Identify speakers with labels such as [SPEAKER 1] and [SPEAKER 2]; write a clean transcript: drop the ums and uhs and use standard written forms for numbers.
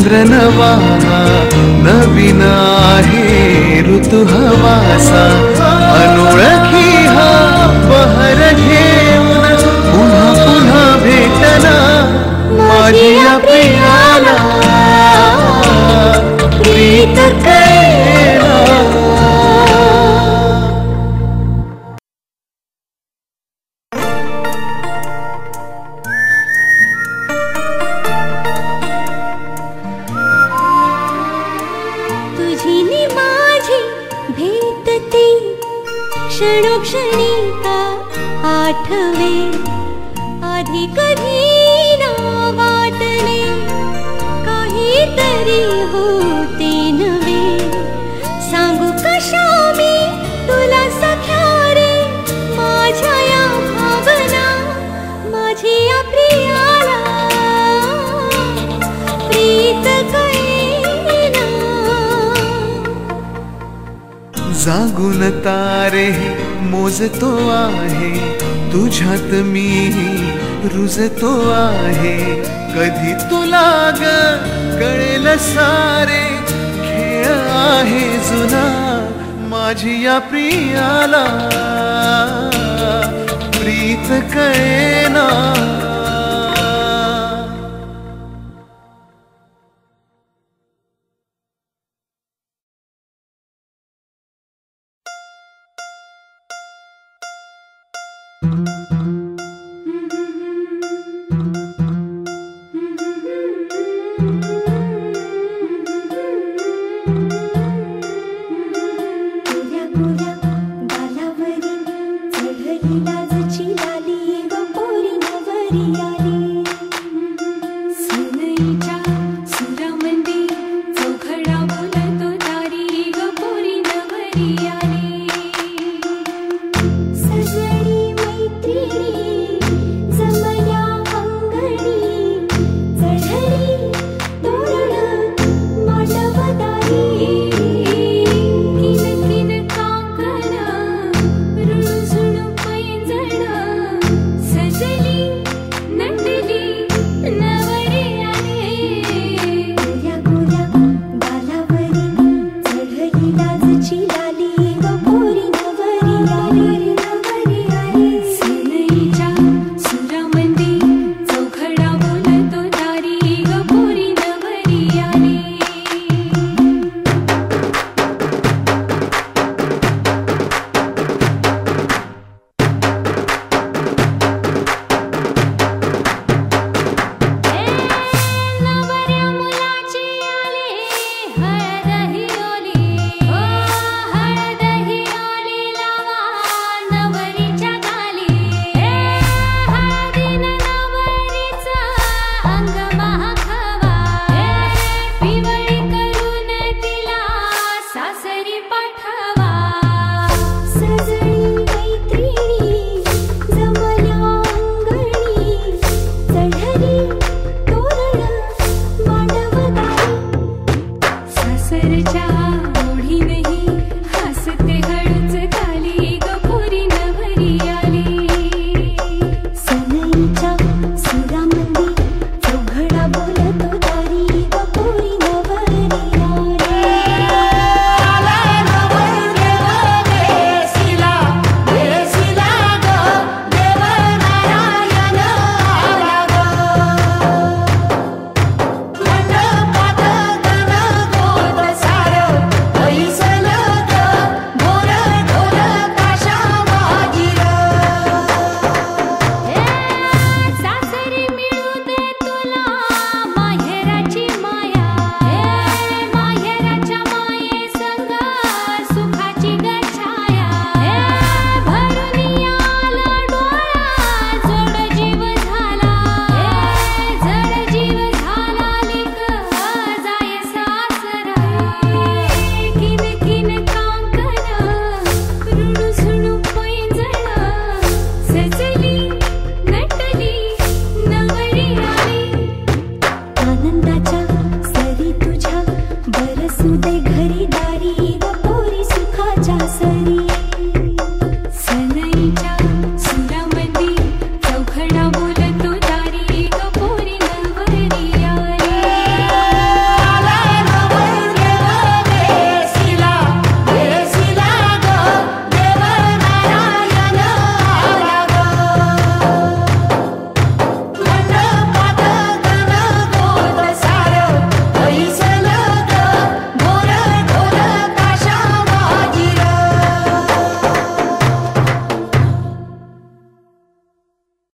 [SPEAKER 1] चंद्र नवा नवीन आहे ऋतू हवासा अनोळखी हा बहर घेऊन पुन्हा पुन्हा भेटना माझी या प्रियाला प्रीत कळेना।
[SPEAKER 2] तुझी नि माझी भेटते क्षणोक्षणी का आठवे आधी कधी ना वाटले काहीतरी होते नवे सांगू कशा मी तुला सख्या रे माझ्या या भावना माझी या प्रियाला प्रीत कळेना।
[SPEAKER 1] जागून तारे मोजतो आहे तुझ्यात मी रुजतो आहे कधी तुला ग कळेल सारे खेळ आहे जुना माझी या प्रियाला प्रीत कळेना।
[SPEAKER 2] सासरच्या